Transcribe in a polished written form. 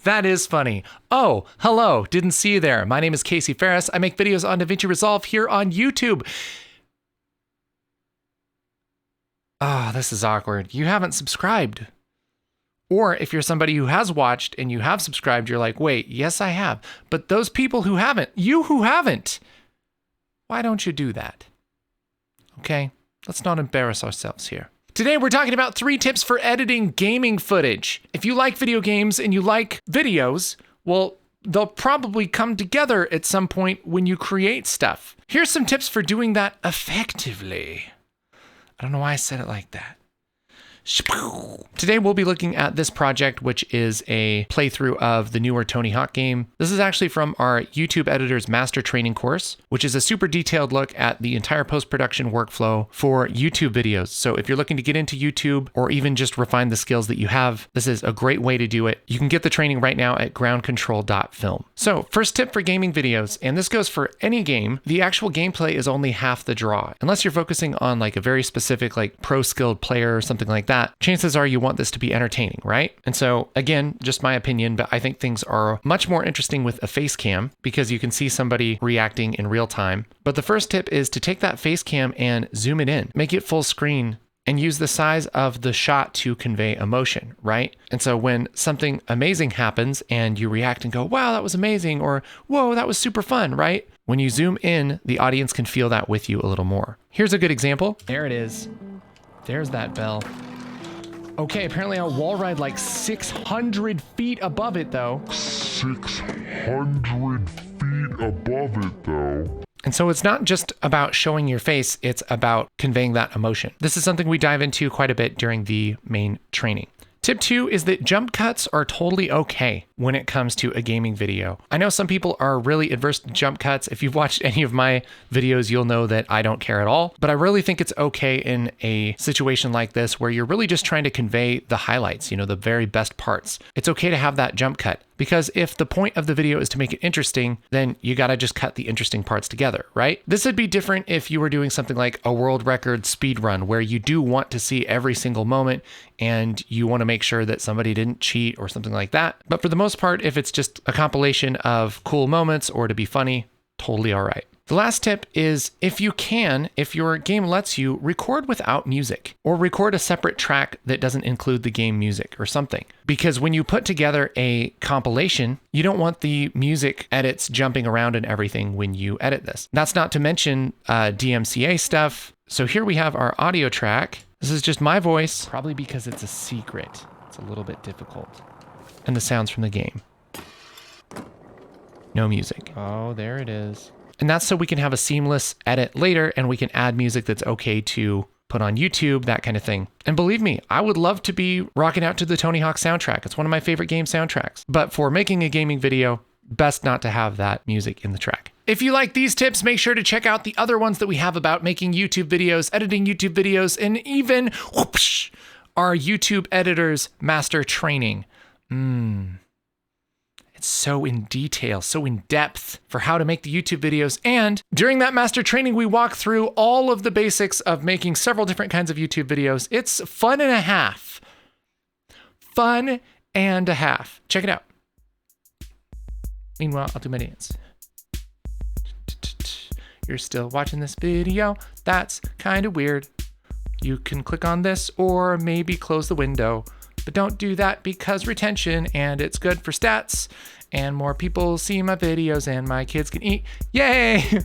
That is funny. Oh, hello. Didn't see you there. My name is Casey Ferris. I make videos on DaVinci Resolve here on YouTube. Oh, this is awkward. You haven't subscribed. Or if you're somebody who has watched and you have subscribed, you're like, wait, yes, I have. But those people who haven't, you who haven't, why don't you do that? Okay, let's not embarrass ourselves here. Today, we're talking about 3 tips for editing gaming footage. If you like video games and you like videos, well, they'll probably come together at some point when you create stuff. Here's some tips for doing that effectively. I don't know why I said it like that. Today we'll be looking at this project, which is a playthrough of the newer Tony Hawk game. This is actually from our YouTube Editor's Master Training course, which is a super detailed look at the entire post-production workflow for YouTube videos. So if you're looking to get into YouTube or even just refine the skills that you have, this is a great way to do it. You can get the training right now at groundcontrol.film. So first tip for gaming videos, and this goes for any game, the actual gameplay is only half the draw. Unless you're focusing on like a very specific like pro skilled player or something like that, chances are you want this to be entertaining, right? And so again, just my opinion, but I think things are much more interesting with a face cam because you can see somebody reacting in real time. But the first tip is to take that face cam and zoom it in, make it full screen, and use the size of the shot to convey emotion, right? And so when something amazing happens and you react and go, wow, that was amazing, or whoa, that was super fun, right? When you zoom in, the audience can feel that with you a little more. Here's a good example. There it is. There's that bell. Okay, apparently I'll wall ride like 600 feet above it though. 600 feet above it though. And so it's not just about showing your face, it's about conveying that emotion. This is something we dive into quite a bit during the main training. Tip 2 is that jump cuts are totally okay when it comes to a gaming video. I know some people are really adverse to jump cuts. If you've watched any of my videos, you'll know that I don't care at all, but I really think it's okay in a situation like this where you're really just trying to convey the highlights, the very best parts. It's okay to have that jump cut because if the point of the video is to make it interesting, then you gotta just cut the interesting parts together, right? This would be different if you were doing something like a world record speed run where you do want to see every single moment and you want to make sure that somebody didn't cheat or something like that. But for the most part, if it's just a compilation of cool moments or to be funny, totally all right. The last tip is if your game lets you, record without music or record a separate track that doesn't include the game music or something. Because when you put together a compilation, you don't want the music edits jumping around and everything when you edit this. That's not to mention DMCA stuff. So here we have our audio track. This is just my voice, probably because it's a secret. It's a little bit difficult. And the sounds from the game. No music. Oh, there it is. And that's so we can have a seamless edit later and we can add music that's okay to put on YouTube, that kind of thing. And believe me, I would love to be rocking out to the Tony Hawk soundtrack. It's one of my favorite game soundtracks. But for making a gaming video, best not to have that music in the track. If you like these tips, make sure to check out the other ones that we have about making YouTube videos, editing YouTube videos, and even our YouTube Editor's Master Training. It's so in detail, so in depth for how to make the YouTube videos. And during that master training, we walk through all of the basics of making several different kinds of YouTube videos. It's fun and a half. Fun and a half. Check it out. Meanwhile, I'll do my dance. You're still watching this video. That's kind of weird. You can click on this or maybe close the window. But don't do that because retention and it's good for stats and more people see my videos and my kids can eat. Yay!